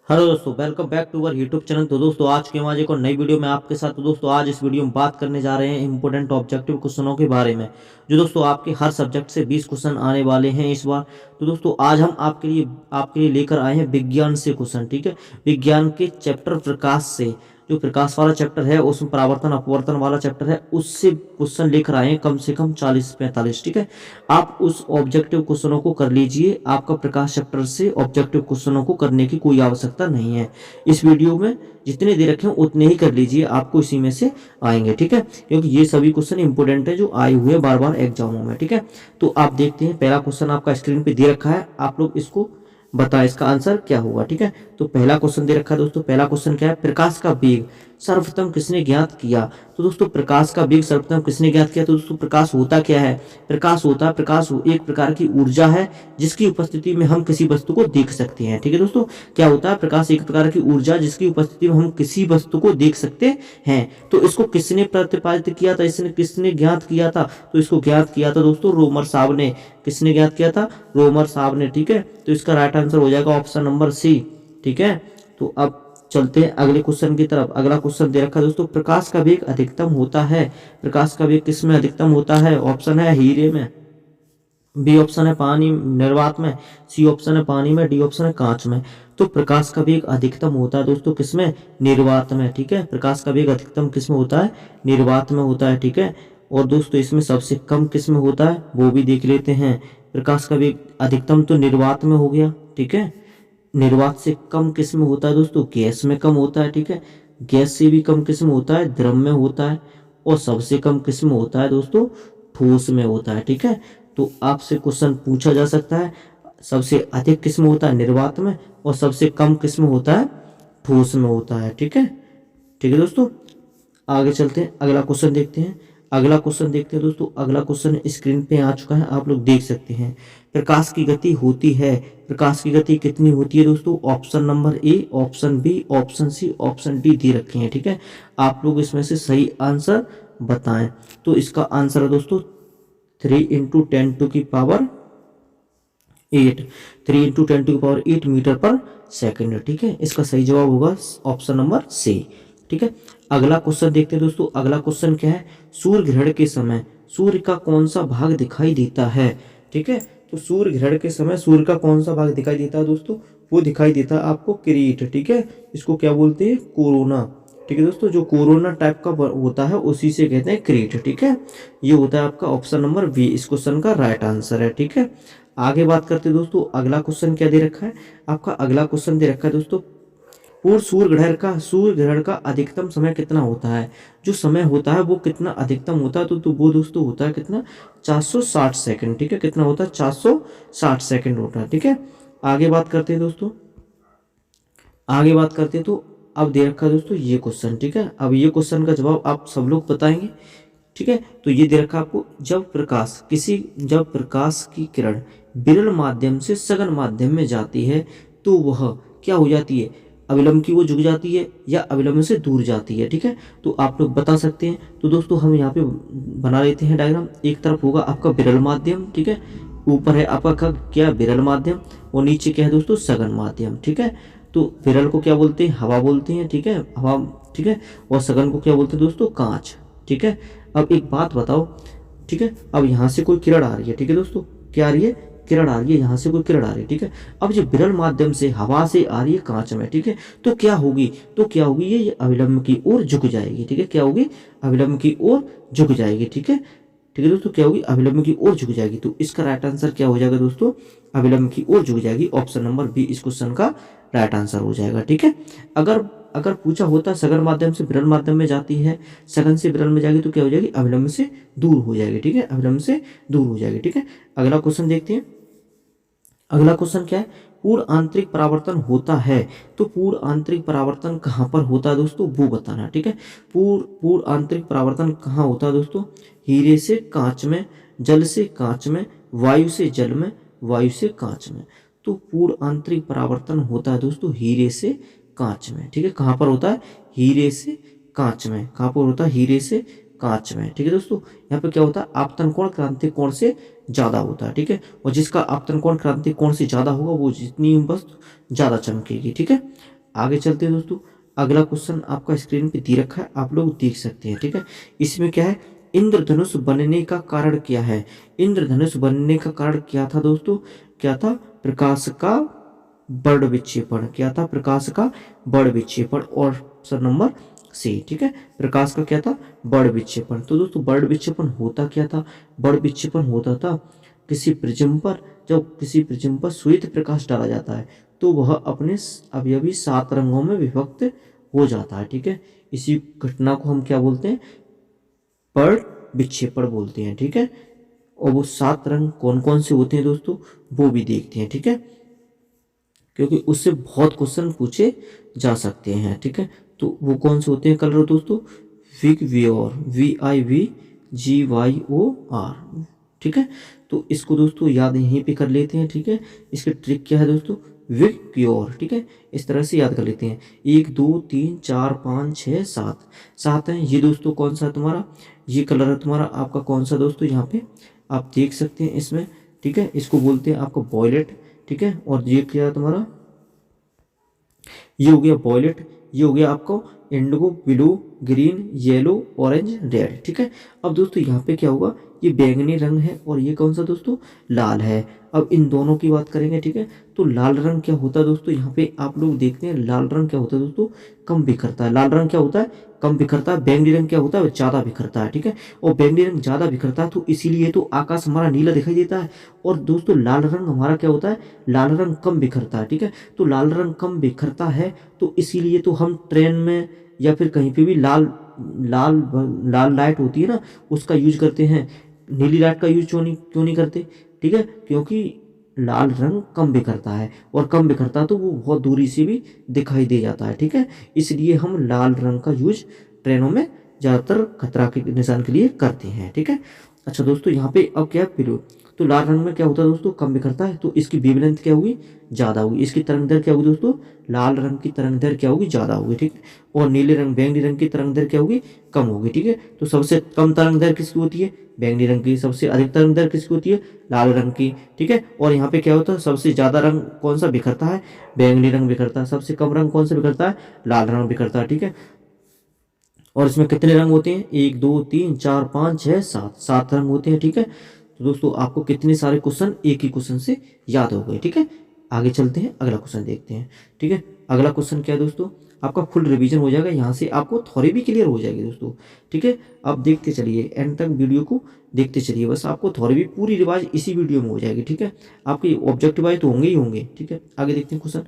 Hello दोस्तों, welcome back to our YouTube channel. तो दोस्तों आज के आज एक और नई वीडियो में आपके साथ। तो दोस्तों आज इस वीडियो में बात करने जा रहे हैं इंपॉर्टेंट ऑब्जेक्टिव क्वेश्चनों के बारे में, जो दोस्तों आपके हर सब्जेक्ट से 20 क्वेश्चन आने वाले हैं इस बार। तो दोस्तों आज हम आपके लिए लेकर आए हैं विज्ञान से क्वेश्चन। ठीक है, विज्ञान के चैप्टर प्रकाश से, जो प्रकाश वाला चैप्टर है उसमें परावर्तन अपवर्तन वाला चैप्टर है, उससे क्वेश्चन लेकर आए हैं कम से कम 40 से 45। ठीक है, आप उस ऑब्जेक्टिव क्वेश्चनों को कर लीजिए। आपका प्रकाश चैप्टर से ऑब्जेक्टिव क्वेश्चनों को करने की कोई आवश्यकता नहीं है। इस वीडियो में जितने दे रखे हैं उतने ही कर लीजिए, आपको इसी में से आएंगे। ठीक है, क्योंकि ये सभी क्वेश्चन इंपोर्टेंट है जो आए हुए हैं बार बार एग्जामों में। ठीक है, तो आप देखते हैं पहला क्वेश्चन आपका स्क्रीन पे दे रखा है, आप लोग इसको बताएं इसका आंसर क्या होगा। ठीक है, तो पहला क्वेश्चन दे रखा है दोस्तों। पहला क्वेश्चन क्या है, प्रकाश का वेग सर्वप्रथम किसने ज्ञात किया। तो दोस्तों प्रकाश का वेग सर्वप्रथम किसने ज्ञात किया। तो दोस्तों प्रकाश होता क्या है, प्रकाश एक प्रकार की ऊर्जा है जिसकी उपस्थिति में हम किसी वस्तु को देख सकते हैं। ठीक है दोस्तों, क्या होता है, प्रकाश एक प्रकार की ऊर्जा जिसकी उपस्थिति में हम किसी वस्तु को देख सकते हैं। तो इसको किसने प्रतिपादित किया था, इसने किसने ज्ञात किया था। तो इसको ज्ञात किया था दोस्तों रोमर साहब ने। किसने ज्ञात किया था, रोमर साहब ने। ठीक है, तो इसका राइट आंसर हो जाएगा ऑप्शन नंबर सी। ठीक है, तो अब चलते हैं अगले क्वेश्चन की तरफ। अगला क्वेश्चन दे रखा है दोस्तों, प्रकाश का वेग अधिकतम होता है, प्रकाश का वेग किस में अधिकतम होता है। ऑप्शन है हीरे में, बी ऑप्शन है पानी निर्वात में, सी ऑप्शन है पानी में, डी ऑप्शन है कांच में। तो प्रकाश का वेग अधिकतम होता है दोस्तों किसमें, निर्वात में। ठीक है, प्रकाश का वेग अधिकतम किसमें होता है, निर्वात में होता है। ठीक है, और दोस्तों इसमें सबसे कम किसमें होता है वो भी देख लेते हैं। प्रकाश का वेग अधिकतम तो निर्वात में हो गया। ठीक है, निर्वात से कम किस में होता है दोस्तों, गैस में कम होता है। ठीक है, गैस से भी कम किस में होता है, द्रव में होता है। और सबसे कम किस में होता है दोस्तों, ठोस में होता है। ठीक है, तो आपसे क्वेश्चन पूछा जा सकता है सबसे अधिक किस में होता है, निर्वात में, और सबसे कम किस में होता है, ठोस में होता है। ठीक है, ठीक है दोस्तों, आगे चलते हैं अगला क्वेश्चन देखते हैं। अगला क्वेश्चन देखते हैं दोस्तों। अगला क्वेश्चन स्क्रीन पे आ चुका है, आप लोग देख सकते हैं। प्रकाश की गति होती है, प्रकाश की गति कितनी होती है दोस्तों। Option number A, option B, option C, option D दे रखे हैं। ठीक है, आप लोग इसमें से सही आंसर बताएं। तो इसका आंसर है दोस्तों 3 × 10⁸ 3 × 10⁸ मीटर पर सेकंड। ठीक है, इसका सही जवाब होगा ऑप्शन नंबर सी। ठीक है, अगला क्वेश्चन देखते हैं दोस्तों। अगला क्वेश्चन क्या है, सूर्य ग्रहण के समय सूर्य का कौन सा भाग दिखाई देता है। ठीक है, तो सूर्य ग्रहण के समय सूर्य का कौन सा भाग दिखाई देता है दोस्तों, वो दिखाई देता है आपको किरीट। ठीक है, इसको क्या बोलते हैं, कोरोना। ठीक है दोस्तों, जो कोरोना टाइप का होता है उसी से कहते हैं किरीट। ठीक है, ये होता है आपका ऑप्शन नंबर बी इस क्वेश्चन का राइट आंसर है। ठीक है, आगे बात करते हैं दोस्तों। अगला क्वेश्चन क्या दे रखा है, आपका अगला क्वेश्चन दे रखा है दोस्तों, पूर्ण सूर्य ग्रहण का अधिकतम समय कितना होता है। जो समय होता है वो कितना अधिकतम होता है, तो वो दोस्तों होता है कितना, 460 सेकंड। ठीक है, कितना होता है, 460 सेकंड होता है। ठीक है, आगे बात करते हैं दोस्तों। आगे बात करते हैं तो अब दे रखा है दोस्तों ये क्वेश्चन। ठीक है, अब ये क्वेश्चन का जवाब आप सब लोग बताएंगे। ठीक है, तो ये दे रखा आपको, जब प्रकाश की किरण विरल माध्यम से सघन माध्यम में जाती है तो वह क्या हो जाती है, अविलंब की वो झुक जाती है या अविलंब से दूर जाती है। ठीक है, तो आप लोग बता सकते हैं। तो दोस्तों हम यहाँ पे बना लेते हैं डायग्राम। एक तरफ होगा आपका विरल माध्यम, ठीक है, ऊपर है आपका क्या, विरल माध्यम, और नीचे क्या है दोस्तों, सघन माध्यम। ठीक है, तो विरल को क्या बोलते हैं, हवा बोलते हैं। ठीक है, हवा। ठीक है, और सघन को क्या बोलते हैं दोस्तों, कांच। ठीक है, अब एक बात बताओ। ठीक है, अब यहाँ से कोई किरण आ रही है। ठीक है दोस्तों, क्या आ रही है, किरण आ रही है, यहाँ से कोई किरण आ रही है। ठीक है, अब जो विरल माध्यम से हवा से आ रही है कांच में, ठीक है, तो क्या होगी, ये अविलंब की ओर झुक जाएगी। ठीक है, क्या होगी, अविलंब की ओर झुक जाएगी। ठीक है, ठीक है दोस्तों, क्या होगी, अविलंब की ओर झुक जाएगी। तो इसका राइट आंसर क्या हो जाएगा दोस्तों, अविलंब की ओर झुक जाएगी। ऑप्शन नंबर बी इस क्वेश्चन का राइट आंसर हो जाएगा। ठीक है, अगर अगर पूछा होता सघन माध्यम से विरल माध्यम में जाती है, सघन से विरल में जाएगी तो क्या हो जाएगी, अविलंब से दूर हो जाएगी। ठीक है, अविलंब से दूर हो जाएगी। ठीक है, अगला क्वेश्चन देखते हैं। अगला क्वेश्चन क्या है, पूर्ण आंतरिक परावर्तन होता है, तो पूर्ण आंतरिक परावर्तन कहाँ पर होता है दोस्तों, वो बताना। ठीक है, पूर्ण आंतरिक परावर्तन कहाँ होता है दोस्तों, हीरे से कांच में, जल से कांच में, वायु से जल में, वायु से कांच में। तो पूर्ण आंतरिक परावर्तन होता है दोस्तों हीरे से कांच में। ठीक है, कहाँ पर होता है, हीरे से कांच में। कहाँ पर होता है, हीरे से कांच में। ठीक है दोस्तों, यहाँ पे क्या होता है, आपतन कोण क्रांतिक कोण से ज्यादा होता है। ठीक है, और जिसका आपतन कोण क्रांतिक कोण से ज्यादा होगा वो जितनी वस्तु ज्यादा चमकेगी। ठीक है, आगे चलते हैं दोस्तों। अगला क्वेश्चन आपका स्क्रीन पे दे रखा है, आप लोग देख सकते हैं। ठीक है, इसमें क्या है, इंद्रधनुष बनने का कारण क्या है। इंद्रधनुष बनने का कारण क्या था दोस्तों, क्या था, प्रकाश का बड़ विक्षेपण। क्या था, प्रकाश का बड़ विक्षेपण। और ऑप्शन नंबर सी। ठीक है, प्रकाश का क्या था, बड़ विक्षेपण। तो दोस्तों बड़ विक्षेपण होता क्या था, बड़ विक्षेपण होता था किसी प्रिज्म पर, जब किसी प्रिज्म पर श्वेत प्रकाश डाला जाता है तो वह अपने अवयवी 7 रंगों में विभक्त हो जाता है। ठीक है, इसी घटना को हम क्या बोलते हैं, बड़ विक्षेपण बोलते हैं। ठीक है, और वो 7 रंग कौन कौन से होते हैं दोस्तों, वो भी देखते हैं। ठीक है, क्योंकि उससे बहुत क्वेश्चन पूछे जा सकते हैं। ठीक है, तो वो कौन से होते हैं कलर दोस्तों, विगव्योर, VIVGYOR। ठीक है, तो इसको दोस्तों याद यहीं पे कर लेते हैं। ठीक है, इसकी ट्रिक क्या है दोस्तों, विगव्योर। ठीक है, इस तरह से याद कर लेते हैं। 1 2 3 4 5 6 7 7 है ये दोस्तों। कौन सा तुम्हारा, ये कलर है तुम्हारा आपका कौन सा दोस्तों, यहाँ पे आप देख सकते हैं इसमें। ठीक है, इसको बोलते हैं आपका वॉयलेट। ठीक है, और ये क्या है तुम्हारा, ये हो गया वॉयलेट, ये हो गया आपको Indigo, blue, green, yellow, orange, red. ठीक है, अब दोस्तों यहाँ पे क्या होगा, ये बैंगनी रंग है और ये कौन सा दोस्तों, लाल है। अब इन दोनों की बात करेंगे। ठीक है, तो लाल रंग क्या होता है दोस्तों, यहाँ पे आप लोग देखते हैं लाल रंग क्या होता है दोस्तों, कम बिखरता है। लाल रंग क्या होता है, कम बिखरता है। बैंगनी रंग क्या होता है, ज्यादा बिखरता है। ठीक है, और बैंगनी रंग ज्यादा बिखरता है तो इसीलिए तो आकाश हमारा नीला दिखाई देता है। और दोस्तों लाल रंग हमारा क्या होता है, लाल रंग कम बिखरता है। ठीक है, तो लाल रंग कम बिखरता है तो इसीलिए तो हम ट्रेन में या फिर कहीं पे भी लाल लाल लाल लाइट होती है ना, उसका यूज करते हैं। नीली लाइट का यूज क्यों नहीं करते। ठीक है, क्योंकि लाल रंग कम बिखरता है, और कम बिखरता है तो वो बहुत दूरी से भी दिखाई दे जाता है। ठीक है, इसलिए हम लाल रंग का यूज ट्रेनों में ज़्यादातर खतरा के निशान के लिए करते हैं। ठीक है, अच्छा दोस्तों यहाँ पे अब क्या है, ब्लू। तो लाल रंग में क्या होता है दोस्तों, कम बिखरता है तो इसकी वेवलेंथ क्या होगी, ज़्यादा होगी। इसकी तरंग दैर्घ्य क्या होगी दोस्तों, लाल रंग की तरंग दैर्घ्य क्या होगी, ज़्यादा होगी। ठीक है, और नीले रंग बैंगनी रंग की तरंग दैर्घ्य क्या होगी, कम होगी। ठीक है, तो सबसे कम तरंग दैर्घ्य किसकी होती है, बैंगनी रंग की। सबसे अधिक तरंग दैर्घ्य किसकी होती है, लाल रंग की। ठीक है, और यहाँ पे क्या होता है, सबसे ज़्यादा रंग कौन सा बिखरता है, बैंगनी रंग बिखरता है। सबसे कम रंग कौन सा बिखरता है, लाल रंग बिखरता है। ठीक है, और इसमें कितने रंग होते हैं, 1 2 3 4 5 6 7 7 रंग होते हैं। ठीक है, तो दोस्तों आपको कितने सारे क्वेश्चन एक ही क्वेश्चन से याद हो गए। ठीक है, आगे चलते हैं, अगला क्वेश्चन देखते हैं। ठीक है, अगला क्वेश्चन क्या है दोस्तों, आपका फुल रिवीजन हो जाएगा, यहाँ से आपको थ्योरी भी क्लियर हो जाएगी दोस्तों। ठीक है, आप देखते चलिए, एंड तक वीडियो को देखते चलिए, बस आपको थ्योरी भी पूरी रिवाइज इसी वीडियो में हो जाएगी। ठीक है, आपके ऑब्जेक्टिव आए तो होंगे ही होंगे। ठीक है, आगे देखते हैं क्वेश्चन।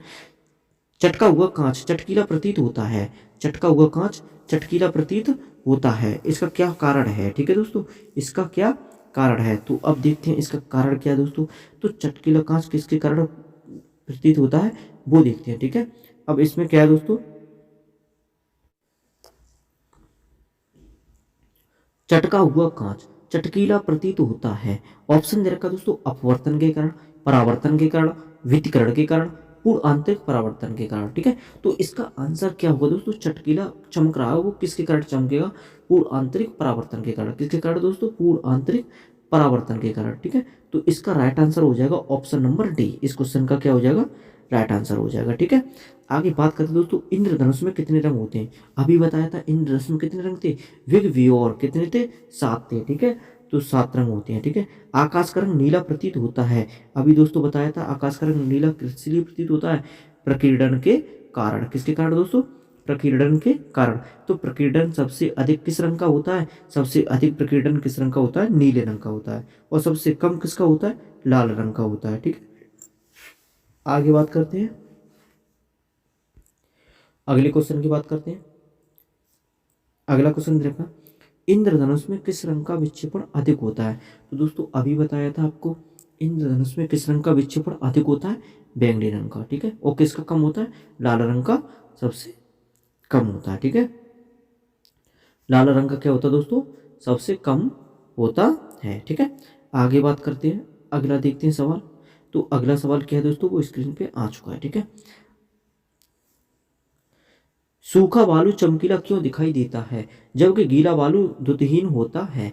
चटका हुआ कांच चटकीला प्रतीत होता है। चटका हुआ कांच चटकीला प्रतीत होता है, इसका क्या कारण है। ठीक है दोस्तों, इसका क्या कारण है, तो अब देखते हैं इसका कारण क्या है दोस्तों। तो चटकीला कांच किसके कारण प्रतीत होता है वो देखते हैं। ठीक है, अब इसमें क्या है दोस्तों, चटका हुआ कांच चटकीला प्रतीत होता है। ऑप्शन दे रखा दोस्तों, अपवर्तन के कारण, परावर्तन के कारण, विकिरण के कारण, पूर्ण आंतरिक परावर्तन के कारण। ठीक है, तो इसका आंसर क्या होगा दोस्तों, चटकीला चमक रहा है वो किसके कारण चमकेगा, पूर्ण आंतरिक परावर्तन के कारण। किसके कारण दोस्तों, पूर्ण आंतरिक परावर्तन के कारण। ठीक है, तो इसका राइट आंसर हो जाएगा ऑप्शन नंबर डी। इस क्वेश्चन का क्या हो जाएगा, राइट आंसर हो जाएगा। ठीक है, आगे बात करते हैं दोस्तों, इंद्रधनुष में कितने रंग होते हैं। अभी बताया था इंद्रधनुष में कितने रंग थे, विगव्योर कितने थे, 7 थे। ठीक है, तो 7 रंग होते हैं। ठीक है, आकाश का रंग नीला प्रतीत होता है। अभी दोस्तों बताया था आकाश का रंग नीला किसलिए प्रतीत होता है, प्रकीर्णन के कारण। किसके कारण दोस्तों, प्रकीर्णन के कारण। तो प्रकीर्णन सबसे अधिक किस रंग का होता है, सबसे अधिक प्रकीर्णन किस रंग का होता है, नीले रंग का होता है। और सबसे कम किसका होता है, लाल रंग का होता है। ठीक है, आगे बात करते हैं, अगले क्वेश्चन की बात करते हैं। अगला क्वेश्चन देखना, इंद्रधनुष में किस रंग का विक्षेपण अधिक होता है। तो दोस्तों अभी बताया था आपको, इंद्रधनुष में किस रंग का विक्षेपण अधिक होता है, बैंगनी रंग का। ठीक है, और किसका कम होता है, लाल रंग का सबसे कम होता है। ठीक है, लाल रंग का क्या होता है दोस्तों, सबसे कम होता है। ठीक है, आगे बात करते हैं, अगला देखते हैं सवाल। तो अगला सवाल क्या है दोस्तों, वो स्क्रीन पे आ चुका है। ठीक है, सूखा बालू चमकीला क्यों दिखाई देता है जबकि गीला बालू द्युतिहीन होता है?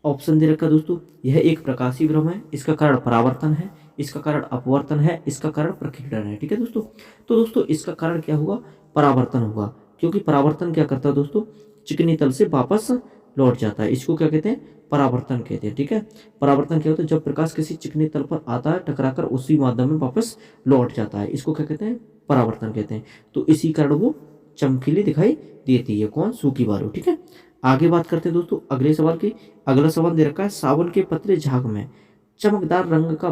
ऑप्शन दे रखा दोस्तों, यह एक प्रकाशीय भ्रम है, इसका कारण परावर्तन है, इसका कारण अपवर्तन है, इसका कारण प्रकीर्णन है। ठीक है दोस्तों, तो दोस्तों इसका कारण क्या होगा? परावर्तन होगा, क्योंकि परावर्तन क्या करता है दोस्तों? चिकनी तल से वापस लौट जाता है, इसको क्या कहते हैं? परावर्तन कहते हैं। ठीक है, परावर्तन क्या होता है? जब प्रकाश किसी चिकनी तल पर आता है, टकराकर उसी माध्यम में वापस लौट जाता है, इसको क्या कहते हैं? परावर्तन कहते हैं। तो इसी कारण वो चमकीली दिखाई देती है। कौन? सूखी बालू। ठीक है, आगे बात करते हैं दोस्तों अगले सवाल की। अगला सवाल दे रखा है, सावन के पतले झाग में चमकदार रंग का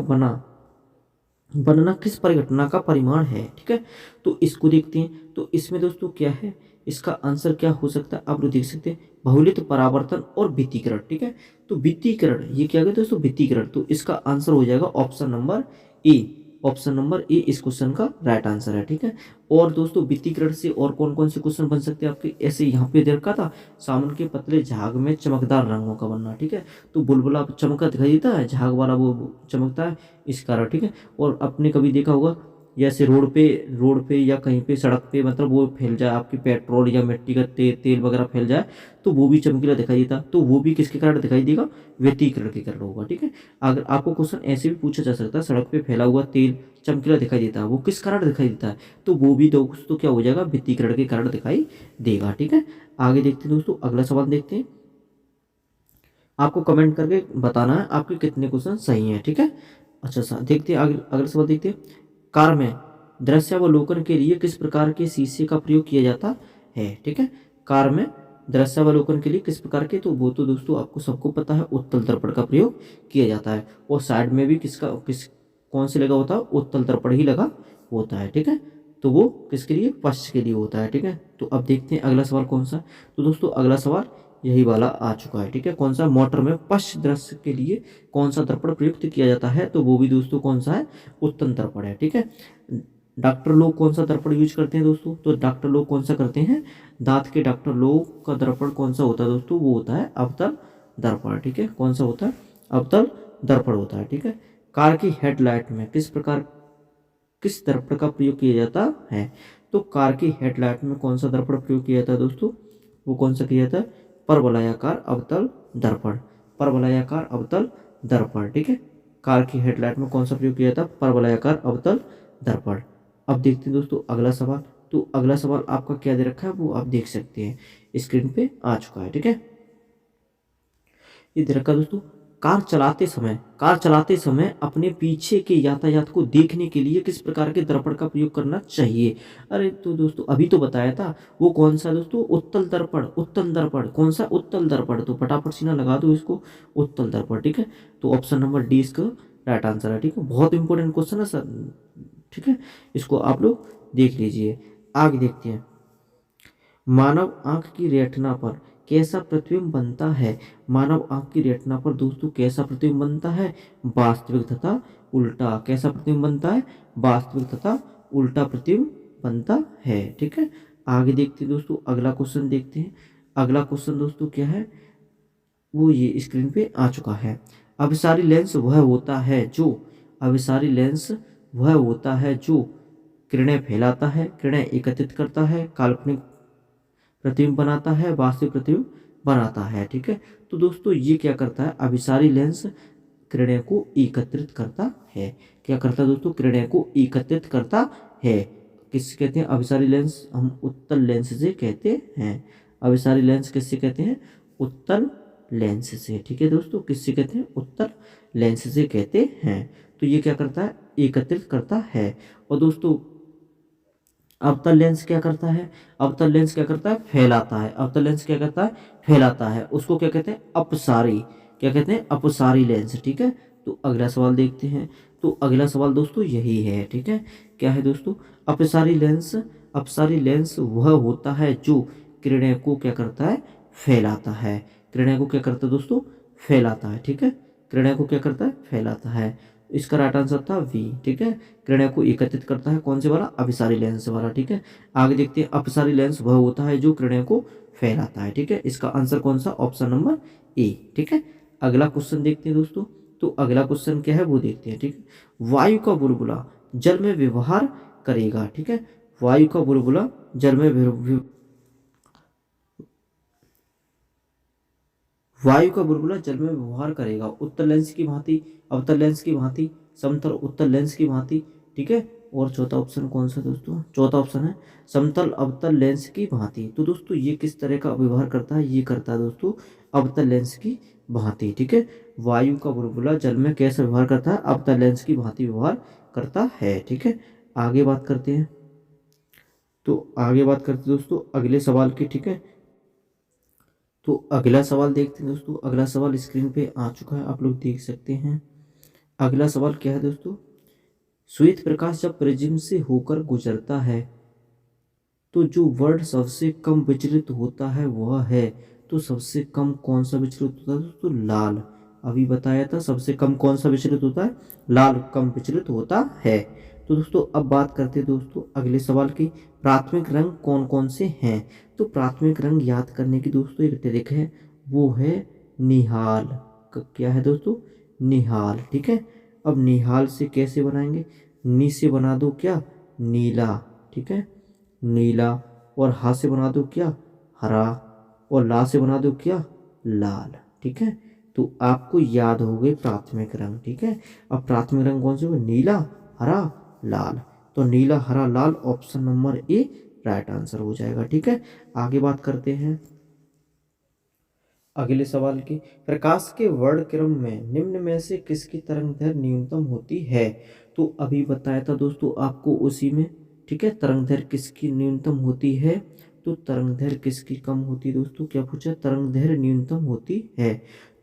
बनना किस परिघटना का परिमाण है? ठीक है, तो इसको देखते हैं। तो इसमें दोस्तों क्या है, इसका आंसर क्या हो सकता है? आप लोग देख सकते हैं, बहुलित, परावर्तन और भित्तीकरण। ठीक है, तो भित्तीकरण, ये क्या है दोस्तों? भित्तीकरण। तो इसका आंसर हो जाएगा option number A. Option number ए इस क्वेश्चन का राइट आंसर है। ठीक है, और दोस्तों भित्तीकरण से और कौन कौन से क्वेश्चन बन सकते हैं आपके? ऐसे यहाँ पे दे रखा था, सावन के पतले झाग में चमकदार रंगों का बनना। ठीक है, तो बुलबुला चमका दिखाई देता है, झाग वाला वो चमकता है, इस कारण। ठीक है, और आपने कभी देखा होगा, जैसे रोड पे या कहीं पे सड़क पे, मतलब वो फैल जाए आपकी पेट्रोल या मिट्टी का तेल वगैरह फैल जाए, तो वो भी चमकीला दिखाई देता, तो वो भी किसके कारण दिखाई देगा? व्यतिकरण के कारण होगा। ठीक है, अगर आपको क्वेश्चन ऐसे भी पूछा जा सकता है, सड़क पे फैला हुआ तेल चमकीला दिखाई देता है, वो किस कारण दिखाई देता है? तो वो भी दोस्तों क्या हो जाएगा? व्यतिकरण के कारण दिखाई देगा। ठीक है, आगे देखते हैं दोस्तों, अगला सवाल देखते हैं। आपको कमेंट करके बताना है आपके कितने क्वेश्चन सही हैं। ठीक है, अच्छा सा देखते हैं अगला सवाल देखते हैं। कार में दृश्यावलोकन के लिए किस प्रकार के शीशे का प्रयोग किया जाता है? ठीक है, कार में दृश्यावलोकन के लिए किस प्रकार के, तो वो तो दोस्तों आपको सबको पता है, उत्तल दर्पण का प्रयोग किया जाता है। और साइड में भी कौन से लगा होता है? उत्तल दर्पण ही लगा होता है। ठीक है, तो वो किसके लिए? पश्च के लिए होता है। ठीक है, तो अब देखते हैं अगला सवाल कौन सा। तो दोस्तों अगला सवाल यही वाला आ चुका है। ठीक है, कौन सा? मोटर में पश्च दृश्य के लिए कौन सा दर्पण प्रयुक्त किया जाता है? तो वो भी दोस्तों कौन सा है? उत्तल दर्पण है। ठीक है, डॉक्टर लोग कौन सा दर्पण यूज करते हैं दोस्तों? तो डॉक्टर लोग कौन सा करते हैं? दांत के डॉक्टर लोग का दर्पण कौन सा होता है दोस्तों? वो होता है अवतल दर्पण। ठीक है, कौन सा होता है? अवतल दर्पण होता है। ठीक है, कार की हेडलाइट में किस दर्पण का प्रयोग किया जाता है? तो कार की हेडलाइट में कौन सा दर्पण प्रयोग किया जाता है दोस्तों? वो कौन सा किया जाता है? परवलयाकार अवतल दर्पण। परवलयाकार अवतल दर्पण। ठीक है, कार की हेडलाइट में कौन सा प्रयोग किया जाता है? परवलयाकार अवतल दर्पण। अब देखते हैं दोस्तों अगला सवाल। तो अगला सवाल आपका क्या दे रखा है वो आप देख सकते हैं, स्क्रीन पे आ चुका है। ठीक है, ये दे रखा है दोस्तों, कार चलाते समय अपने पीछे के यातायात को देखने के लिए किस प्रकार के दर्पण का प्रयोग करना चाहिए? अरे तो दोस्तों अभी तो बताया था, वो कौन सा दोस्तों? उत्तल दर्पण। उत्तल दर्पण कौन सा? उत्तल दर्पण। तो फटाफट सीना लगा दो इसको, उत्तल दर्पण। ठीक है, तो ऑप्शन नंबर डी इसका राइट आंसर है। ठीक है, बहुत इंपॉर्टेंट क्वेश्चन है सर। ठीक है, इसको आप लोग देख लीजिए। आगे देखते हैं, मानव आंख की रेटिना पर कैसा प्रतिबिंब बनता है? मानव आंख की रेटिना पर दोस्तों कैसा प्रतिबिंब बनता है? वास्तविक तथा उल्टा। कैसा प्रतिबिंब बनता है? वास्तविक तथा उल्टा प्रतिबिंब बनता है। ठीक है, आगे देखते हैं दोस्तों, अगला क्वेश्चन देखते हैं। अगला क्वेश्चन दोस्तों क्या है, वो ये स्क्रीन पे आ चुका है। अभिसारी लेंस वह होता है जो अभिसारी लेंस वह होता है जो किरणें फैलाता है, किरणें एकत्रित करता है, काल्पनिक प्रतिबिंब बनाता है, वास्तविक प्रतिबिंब बनाता है। ठीक है, तो दोस्तों ये क्या करता है? अभिसारी लेंस किरणें को एकत्रित करता है। क्या करता है दोस्तों? किरणें को एकत्रित करता है। किससे कहते हैं अभिसारी लेंस? हम उत्तल लेंस से कहते हैं। अभिसारी लेंस किससे कहते हैं? उत्तल लेंस से। ठीक है दोस्तों, किससे कहते हैं? उत्तल लेंस से कहते हैं। तो ये क्या करता है? एकत्रित करता है। और दोस्तों अवतल लेंस क्या करता है? अवतल लेंस क्या करता है? फैलाता है। अवतल लेंस क्या करता है? फैलाता है। उसको क्या कहते हैं? अपसारी। क्या कहते हैं? अपसारी लेंस। ठीक है, तो अगला सवाल देखते हैं। तो अगला सवाल दोस्तों यही है। ठीक है, क्या है दोस्तों? अपसारी लेंस वह होता है जो किरणें को क्या करता है? फैलाता है। किरणें को क्या करता है दोस्तों? फैलाता है। ठीक है, किरणें को क्या करता है? फैलाता है। इसका राइट आंसर था वी। ठीक है, किरणें को एकत्रित करता है, कौन से वाला? अभिसारी लेंस वाला। ठीक है, आगे देखते हैं, अपसारी लेंस वह होता है जो किरणें को फैलाता है। ठीक है, इसका आंसर कौन सा? ऑप्शन नंबर ए। ठीक है, अगला क्वेश्चन देखते हैं दोस्तों। तो अगला क्वेश्चन क्या है वो देखते हैं। ठीक है, वायु का बुलबुला जल में व्यवहार करेगा। ठीक है, वायु का बुलबुला जल में वायु का बुलबुला जल में व्यवहार करेगा उत्तल लेंस की भांति, अवतल लेंस की भांति, समतल उत्तल लेंस की भांति, ठीक है। और चौथा ऑप्शन कौन सा दोस्तों? चौथा ऑप्शन है समतल अवतल लेंस की भांति। तो दोस्तों ये किस तरह का व्यवहार करता है? ये करता है दोस्तों अवतल लेंस की भांति, ठीक है। वायु का बुलबुला जल में कैसे व्यवहार करता है? अवतल लेंस की भांति व्यवहार करता है, ठीक है। आगे बात करते हैं, तो आगे बात करते हैं दोस्तों अगले सवाल की, ठीक है। तो अगला सवाल देखते हैं दोस्तों। अगला सवाल स्क्रीन पे आ चुका है, आप लोग देख सकते हैं। अगला सवाल क्या है दोस्तों? श्वेत प्रकाश जब प्रिज्म से होकर गुजरता है तो जो वर्ड सबसे कम विचलित होता है वह है, तो सबसे कम कौन सा विचलित होता है दोस्तों? लाल। अभी बताया था सबसे कम कौन सा विचलित होता है? लाल कम विचलित होता है। तो दोस्तों अब बात करते हैं दोस्तों अगले सवाल की, प्राथमिक रंग कौन कौन से हैं? तो प्राथमिक रंग याद करने की दोस्तों एक ट्रिक है, वो है निहाल। क्या है दोस्तों? निहाल, ठीक है। अब निहाल से कैसे बनाएंगे? नी से बना दो क्या? नीला, ठीक है, नीला। और हा से बना दो क्या? हरा। और ला से बना दो क्या? लाल, ठीक है। तो आपको याद हो गए प्राथमिक रंग, ठीक है। अब प्राथमिक रंग कौन से हुए? नीला, हरा, लाल। तो नीला, हरा, लाल option number A right answer हो जाएगा, ठीक है। आगे बात करते हैं अगले सवाल की, प्रकाश के वर्णक्रम में निम्न में से किसकी तरंगदैर्घ्य न्यूनतम होती है? तो अभी बताया था दोस्तों आपको उसी में, ठीक है। तरंगदैर्घ्य किसकी न्यूनतम होती है? तो तरंगदैर्घ्य किसकी कम होती है दोस्तों? क्या पूछा? तरंगदैर्घ्य न्यूनतम होती है।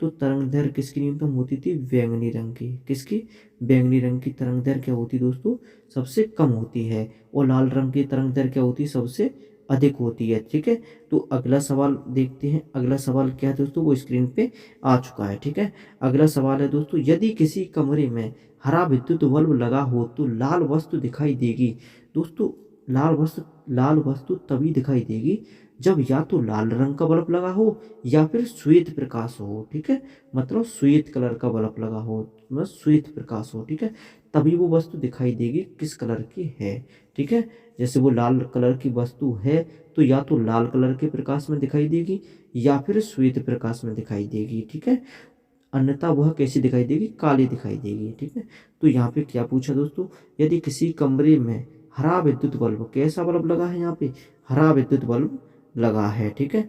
तो तरंगदैर्घ्य किसकी न्यूनतम होती थी? बैंगनी रंग की। किसकी? बैंगनी रंग की तरंगदैर्घ्य क्या होती दोस्तों? सबसे कम होती है। और लाल रंग की तरंगदैर्घ्य क्या होती है? सबसे अधिक होती है, ठीक है। तो अगला सवाल देखते हैं। अगला सवाल क्या है दोस्तों? वो स्क्रीन पे आ चुका है, ठीक है। अगला सवाल है दोस्तों, यदि किसी कमरे में हरा विद्युत बल्ब लगा हो तो लाल वस्तु दिखाई देगी। दोस्तों लाल वस्तु तभी दिखाई देगी जब या तो लाल रंग का बल्ब लगा हो या फिर श्वेत प्रकाश हो, ठीक है। मतलब श्वेत कलर का बल्ब लगा हो, मतलब श्वेत प्रकाश हो, ठीक है। तभी वो वस्तु दिखाई देगी किस कलर की है, ठीक है। जैसे वो लाल कलर की वस्तु है तो या तो लाल कलर के प्रकाश में दिखाई देगी या फिर श्वेत प्रकाश में दिखाई देगी, ठीक है। अन्यथा वह कैसी दिखाई देगी? काली दिखाई देगी, ठीक है। तो यहाँ पे क्या पूछा दोस्तों? यदि किसी कमरे में हरा विद्युत बल्ब, कैसा बल्ब लगा है? यहाँ पे हरा विद्युत बल्ब लगा है, ठीक है।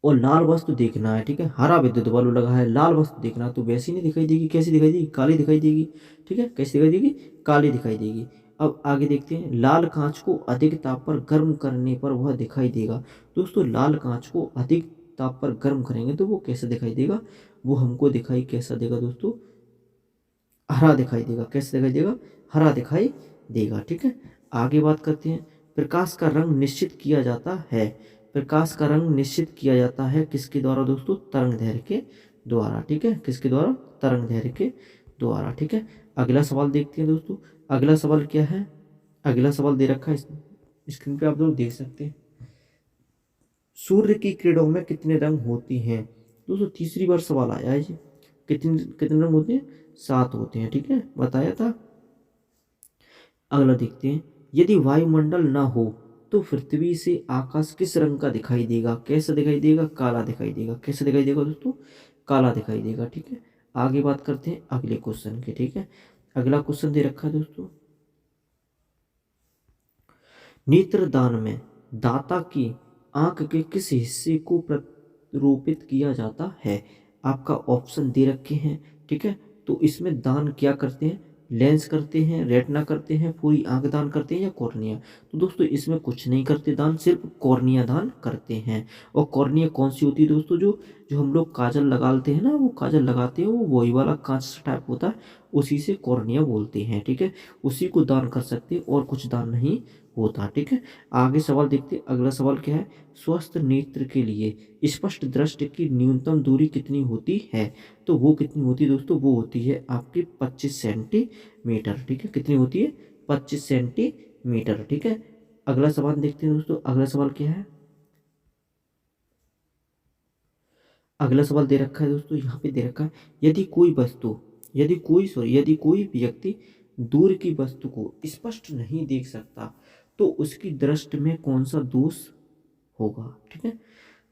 और लाल वस्तु देखना है, ठीक है। हरा विद्युत बल्ब लगा है, लाल वस्तु देखना है, तो वैसी नहीं दिखाई देगी। कैसी दिखाई देगी? काली दिखाई देगी, ठीक है। कैसी दिखाई देगी? काली दिखाई देगी। अब आगे देखते हैं, लाल कांच को अधिक ताप पर गर्म करने पर वह दिखाई देगा। दोस्तों लाल कांच को अधिक ताप पर गर्म करेंगे तो वो कैसा दिखाई देगा? वो हमको दिखाई कैसा देगा दोस्तों? हरा दिखाई देगा। कैसे दिखाई देगा? हरा दिखाई देगा, ठीक है। आगे बात करते हैं, प्रकाश का रंग निश्चित किया जाता है। प्रकाश का रंग निश्चित किया जाता है किसके द्वारा दोस्तों? तरंगदैर्घ्य के द्वारा, ठीक है। किसके द्वारा? तरंगदैर्घ्य के द्वारा, ठीक है। अगला सवाल देखते हैं दोस्तों। अगला सवाल क्या है? अगला सवाल दे रखा है स्क्रीन पे, आप लोग देख सकते हैं। सूर्य की किरणों में कितने रंग होती हैं? दोस्तों तीसरी बार सवाल आया है जी। कितने कितने रंग होते हैं? 7 होते हैं, ठीक है, बताया था। अगला देखते हैं, यदि वायुमंडल ना हो तो पृथ्वी से आकाश किस रंग का दिखाई देगा? कैसा दिखाई देगा? काला दिखाई देगा। कैसा दिखाई देगा दोस्तों? काला दिखाई देगा, ठीक है। आगे बात करते हैं अगले क्वेश्चन की, ठीक है। अगला क्वेश्चन दे रखा है दोस्तों, नेत्रदान में दाता की आंख के किस हिस्से को प्ररोपित किया जाता है? आपका ऑप्शन दे रखे हैं, ठीक है। तो इसमें दान क्या करते हैं? लेंस करते हैं, रेटिना करते हैं, पूरी आंख दान करते हैं या कॉर्निया? तो दोस्तों इसमें कुछ नहीं करते दान, सिर्फ कॉर्निया दान करते हैं। और कॉर्निया कौन सी होती है दोस्तों? जो जो हम लोग काजल लगाते हैं ना, वो काजल लगाते हैं, वो वही वाला कांच टाइप होता है, उसी से कॉर्निया बोलते हैं, ठीक है। उसी को दान कर सकते हैं और कुछ दान नहीं होता, ठीक है। आगे सवाल देखते हैं। अगला सवाल क्या है? स्वस्थ नेत्र के लिए स्पष्ट दृष्टि की न्यूनतम दूरी कितनी होती है? तो वो कितनी होती है दोस्तों? वो होती है आपकी 25 सेंटीमीटर, ठीक है। कितनी होती है? 25 सेंटीमीटर, ठीक है। अगला सवाल देखते हैं दोस्तों। अगला सवाल क्या है? अगला सवाल दे रखा है दोस्तों, यहाँ पे दे रखा है, यदि कोई व्यक्ति दूर की वस्तु को स्पष्ट नहीं देख सकता तो उसकी दृष्टि में कौन सा दोष होगा, ठीक है।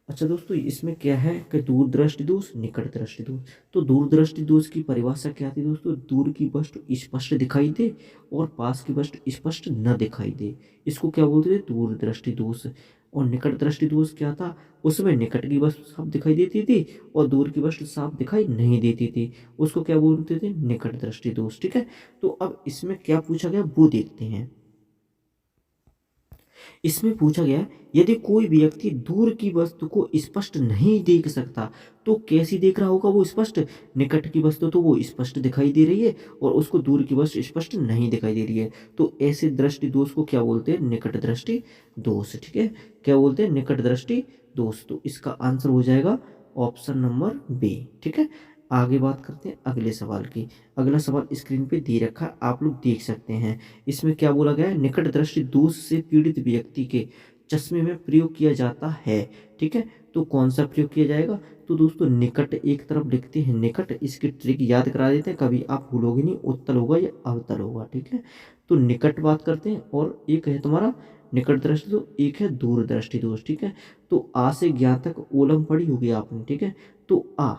अच्छा दोस्तों, इसमें क्या है कि दूरदृष्टि दोष, निकट दृष्टि दोष। तो दूरदृष्टि दोष की परिभाषा क्या थी दोस्तों? दूर की वस्तु स्पष्ट दिखाई दे और पास की वस्तु स्पष्ट न दिखाई दे, इसको क्या बोलते थे? दूरदृष्टि दोष। और निकट दृष्टि दोष क्या था? उसमें निकट की वस्तु साफ दिखाई देती थी और दूर की वस्तु साफ दिखाई नहीं देती थी, उसको क्या बोलते थे? निकट दृष्टि दोष। ठीक है, तो अब इसमें क्या पूछा गया वो देखते हैं। इसमें पूछा गया, यदि कोई व्यक्ति दूर की वस्तु को स्पष्ट नहीं देख सकता तो कैसी देख रहा होगा वो? स्पष्ट। निकट की वस्तु तो वो स्पष्ट दिखाई दे रही है और उसको दूर की वस्तु स्पष्ट नहीं दिखाई दे रही है, तो ऐसे दृष्टि दोष को क्या बोलते हैं? निकट दृष्टि दोष। ठीक है, क्या बोलते हैं? निकट दृष्टि दोष। तो इसका आंसर हो जाएगा ऑप्शन नंबर बी। ठीक है, आगे बात करते हैं अगले सवाल की। अगला सवाल स्क्रीन पे दे रखा है, आप लोग देख सकते हैं। इसमें क्या बोला गया है? निकट दृष्टि दोष से पीड़ित व्यक्ति के चश्मे में प्रयोग किया जाता है। ठीक है, तो कौन सा प्रयोग किया जाएगा? तो दोस्तों निकट एक तरफ लिखते हैं निकट, इसकी ट्रिक याद करा देते हैं, कभी आप भूलोगे नहीं, उत्तल होगा या अवतल होगा। ठीक है, तो निकट बात करते हैं और एक है तुम्हारा निकट दृष्टि दोष, एक है दूर दृष्टि दोष। ठीक है, तो आ से ज्ञान तक ओलम पढ़ी होगी आपने। ठीक है, तो आ।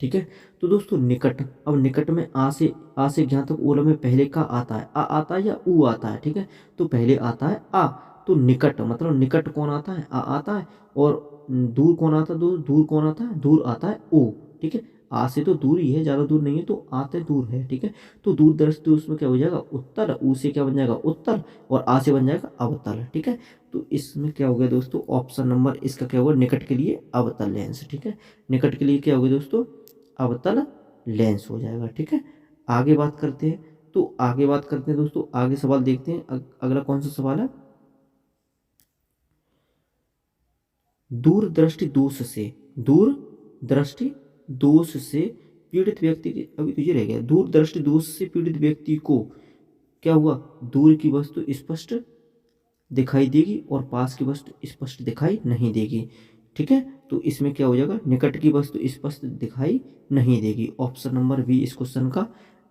ठीक है, तो दोस्तों निकट, अब निकट में आ से ज्ञान तक ओलम में पहले का आता है? आ आता है या ऊ आता है? ठीक है, तो पहले आता है आ। तो निकट मतलब निकट कौन आता है? आ आता है। और दूर कौन आता है? दूर। दूर कौन आता है? दूर आता है ओ। ठीक है, आ से तो दूर ही है, ज़्यादा दूर नहीं है, तो आते दूर है। ठीक है, तो दूर दृष्टि उसमें क्या हो जाएगा? उत्तर। ऊ से क्या बन जाएगा? उत्तर। और आ से बन जाएगा अवतल। ठीक है, तो इसमें क्या हो गया दोस्तों? ऑप्शन नंबर इसका क्या होगा? निकट के लिए अवतल लेंस। ठीक है, निकट के लिए क्या होगा दोस्तों? अवतल लेंस हो जाएगा। ठीक है, आगे बात करते हैं। तो आगे बात करते हैं दोस्तों, आगे सवाल देखते हैं। अगला कौन सा सवाल है? दूर दृष्टि दोष से, दूर दृष्टि दोष से पीड़ित व्यक्ति की, अभी तो ये रह गया, दूर दृष्टि दोष से पीड़ित व्यक्ति को क्या हुआ? दूर की वस्तु स्पष्ट दिखाई देगी और पास की वस्तु स्पष्ट दिखाई नहीं देगी। ठीक है, तो इसमें क्या हो जाएगा? निकट की वस्तु स्पष्ट दिखाई नहीं देगी। ऑप्शन नंबर बी इस क्वेश्चन का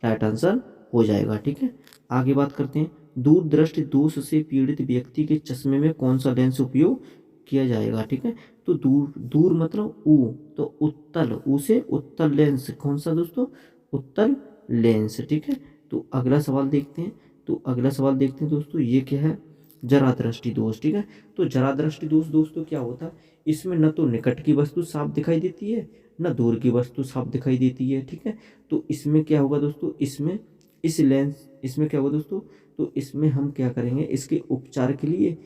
राइट आंसर हो जाएगा। ठीक है, आगे बात करते हैं। दूर दृष्टि दोष से पीड़ित व्यक्ति के चश्मे में कौन सा लेंस उपयोग किया जाएगा? ठीक है, तो दूर, दूर मतलब ऊ, तो उत्तल, ऊ से उत्तल लेंस। कौन सा दोस्तों? उत्तल लेंस। ठीक है, तो अगला सवाल देखते हैं। तो अगला सवाल देखते हैं दोस्तों, ये क्या है? जरा दृष्टि दोष। ठीक है, तो जरा दृष्टि दोष दोस्तों क्या होता है? इसमें न तो निकट की वस्तु साफ दिखाई देती है, न दूर की वस्तु साफ दिखाई देती है। ठीक है, तो इसमें क्या होगा दोस्तों? इसमें इस लेंस, इसमें क्या होगा दोस्तों? तो इसमें हम क्या करेंगे? इसके उपचार के लिए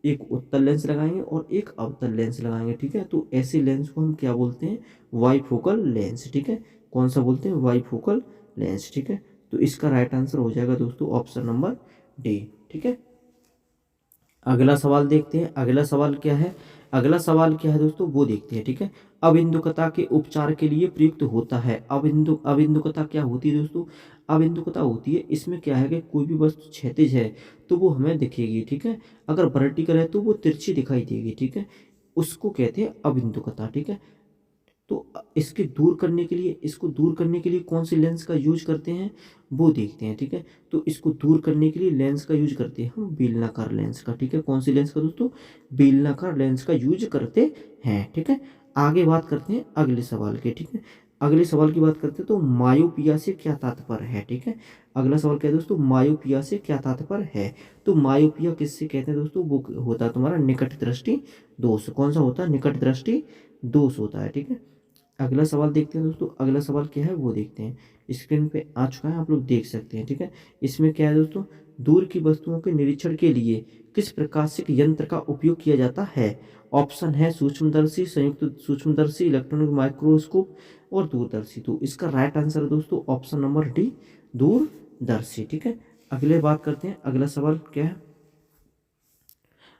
एक उत्तल लेंस लगाएंगे और एक अवतल लेंस लगाएंगे। ठीक है, तो ऐसे लेंस को हम क्या बोलते हैं? वाइफोकल लेंस। ठीक है, कौन सा बोलते हैं? वाइफोकल लेंस। ठीक है, तो इसका राइट आंसर हो जाएगा दोस्तों ऑप्शन नंबर डी। ठीक है, अगला सवाल देखते हैं। अगला सवाल क्या है? अगला सवाल क्या है दोस्तों वो देखते हैं। ठीक है, अबिंदुकता के उपचार के लिए प्रयुक्त होता है। अबिंदुकता क्या होती है दोस्तों? अबिंदुकता होती है, इसमें क्या है कि कोई भी वस्तु क्षैतिज है तो वो हमें दिखेगी। ठीक है, अगर वर्टिकल है तो वो तिरछी दिखाई देगी। ठीक है, उसको कहते हैं अबिंदुकता। ठीक है, तो इसके दूर करने के लिए, इसको दूर करने के लिए कौन से लेंस का यूज करते हैं वो देखते हैं। ठीक है, तो इसको दूर करने के लिए लेंस का यूज करते हैं हम बेलनाकार लेंस का। ठीक है, कौन सी लेंस का दोस्तों? बेलनाकार लेंस का यूज करते हैं। ठीक है, आगे बात करते हैं अगले सवाल के। ठीक है, अगले सवाल की बात करते हैं, तो मायोपिया से क्या तात्पर्य है? ठीक है, अगला सवाल क्या है दोस्तों? मायोपिया से क्या तात्पर्य है? तो मायोपिया किससे कहते हैं दोस्तों? वो होता है तुम्हारा निकट दृष्टि दोष। कौन सा होता है? निकट दृष्टि दोष होता है। ठीक है, अगला सवाल देखते हैं दोस्तों। अगला सवाल क्या है वो देखते हैं, स्क्रीन पे आ चुका है, आप लोग देख सकते हैं। ठीक है, इसमें क्या है दोस्तों? दूर की वस्तुओं के निरीक्षण के लिए किस प्रकाशिक यंत्र का उपयोग किया जाता है? ऑप्शन है सूक्ष्मदर्शी, संयुक्त सूक्ष्मदर्शी, इलेक्ट्रॉनिक माइक्रोस्कोप और दूरदर्शी। तो इसका राइट आंसर है दोस्तों ऑप्शन नंबर डी, दूरदर्शी। ठीक है, अगले बात करते हैं। अगला सवाल क्या है?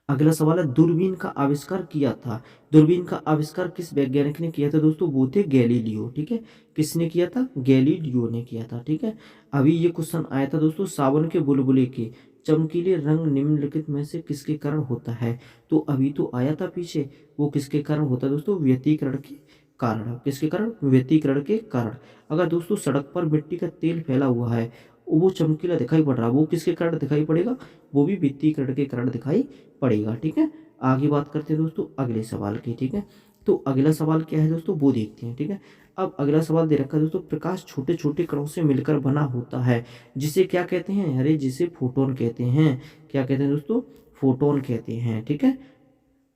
अगला सवाल है, दूरबीन का आविष्कार किया था। दूरबीन का आविष्कार किस वैज्ञानिक ने किया था दोस्तों? वो थे गैलीलियो। ठीक है, किसने किया था? गैलीलियो ने किया था। ठीक है, अभी ये क्वेश्चन आया था दोस्तों, सावन के बुलबुले के चमकीले रंग निम्नलिखित में से किसके कारण होता है? तो अभी तो आया था पीछे, वो किसके कारण होता है दोस्तों? व्यतिकरण के कारण। किसके कारण? व्यतिकरण के कारण। अगर दोस्तों सड़क पर मिट्टी का तेल फैला हुआ है, वो चमकीला दिखाई पड़ रहा है, वो किसके कारण दिखाई पड़ेगा? वो भी व्यतिकरण के कारण दिखाई पड़ेगा। ठीक है, आगे बात करते हैं दोस्तों अगले सवाल की। ठीक है, तो अगला सवाल क्या है दोस्तों वो देखते हैं। ठीक है, अब अगला सवाल दे रखा है दोस्तों, प्रकाश छोटे छोटे कणों से मिलकर बना होता है, जिसे क्या कहते हैं? अरे जिसे फोटोन कहते हैं। क्या कहते हैं दोस्तों? फोटोन कहते हैं। ठीक है,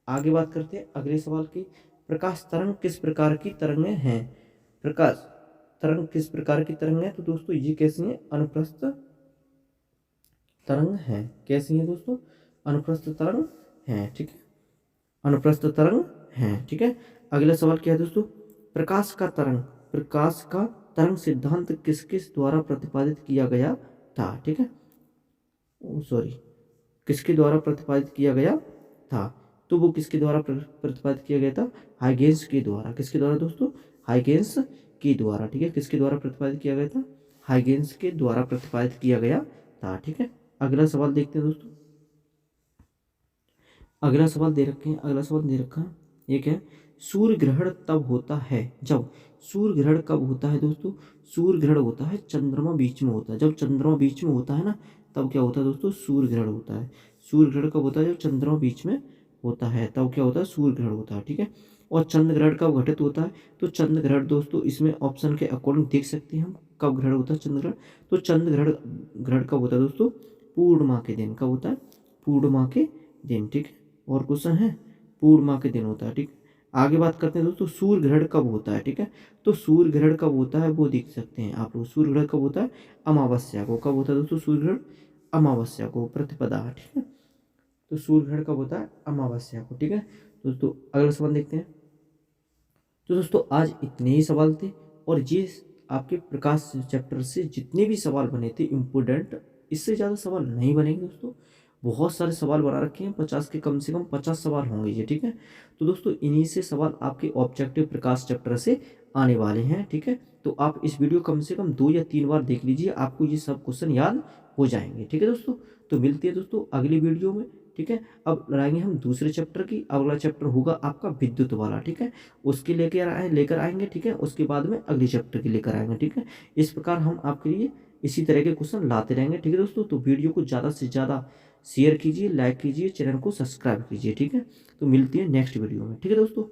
आगे बात करते हैं अगले सवाल की। प्रकाश तरंग किस प्रकार की तरंगें हैं? प्रकाश तरंग किस प्रकार की तरंग है? तो दोस्तों ये कैसी है? अनुप्रस्थ तरंग है। कैसी है दोस्तों? अनुप्रस्थ तरंग है। ठीक है, अनुप्रस्थ तरंग है। ठीक है, अगला सवाल क्या है दोस्तों? प्रकाश का तरंग सिद्धांत किस किस द्वारा प्रतिपादित किया गया था? ठीक है, सॉरी, किसके द्वारा प्रतिपादित किया गया था? तो वो किसके द्वारा प्रतिपादित किया गया था? हाइगेंस के द्वारा। किसके द्वारा दोस्तों? हाइगेंस के द्वारा। ठीक है, किसके द्वारा प्रतिपादित किया गया था? हाइगेंस के द्वारा प्रतिपादित किया गया था। ठीक है, अगला सवाल देखते हैं दोस्तों। अगला सवाल दे रखे हैं, अगला सवाल दे रखा है एक है, सूर्य ग्रहण तब होता है जब, सूर्य ग्रहण कब होता है दोस्तों? सूर्य ग्रहण होता है चंद्रमा बीच में होता है। जब चंद्रमा बीच में होता है ना, तब क्या होता है दोस्तों? सूर्य ग्रहण होता है। सूर्य ग्रहण कब होता है? जब चंद्रमा बीच में होता है, तब क्या होता है? सूर्य ग्रहण होता है। ठीक है, और चंद्र ग्रहण कब घटित होता है? तो चंद्र ग्रहण दोस्तों इसमें ऑप्शन के अकॉर्डिंग देख सकते हैं हम कब ग्रहण होता है चंद्र ग्रहण। तो चंद्र ग्रहण ग्रहण कब होता है दोस्तों? पूर्णिमा के दिन। कब होता है? पूर्णिमा के दिन। ठीक है, और क्वेश्चन है पूर्णिमा के दिन होता है। ठीक है, आगे बात करते हैं दोस्तों सूर्य ग्रहण कब होता है। ठीक है, तो सूर्य ग्रहण कब होता है वो देख सकते हैं आप लोग। सूर्य ग्रहण कब होता है? अमावस्या को। कब होता है दोस्तों सूर्य ग्रहण? अमावस्या को, प्रतिपदा। ठीक है, तो सूर्य ग्रहण कब होता है? अमावस्या को। ठीक है दोस्तों, अगला सवाल देखते हैं। तो दोस्तों आज इतने ही सवाल थे, और ये आपके प्रकाश चैप्टर से जितने भी सवाल बने थे इम्पोर्टेंट, इससे ज़्यादा सवाल नहीं बनेंगे दोस्तों। बहुत सारे सवाल बना रखे हैं, 50 के कम से कम 50 सवाल होंगे ये। ठीक है, तो दोस्तों इन्हीं से सवाल आपके ऑब्जेक्टिव प्रकाश चैप्टर से आने वाले हैं। ठीक है, तो आप इस वीडियो कम से कम 2 या 3 बार देख लीजिए, आपको ये सब क्वेश्चन याद हो जाएंगे। ठीक है दोस्तों, तो मिलते हैं दोस्तों अगली वीडियो में। ठीक है, अब लगाएंगे हम दूसरे चैप्टर की। अगला चैप्टर होगा आपका विद्युत वाला। ठीक है, उसके लेकर आएंगे। ठीक है, उसके बाद में अगले चैप्टर की लेकर आएंगे। ठीक है, इस प्रकार हम आपके लिए इसी तरह के क्वेश्चन लाते रहेंगे। ठीक है दोस्तों, तो वीडियो को ज़्यादा से ज़्यादा शेयर कीजिए, लाइक कीजिए, चैनल को सब्सक्राइब कीजिए। ठीक है, तो मिलती है नेक्स्ट वीडियो में। ठीक है दोस्तों।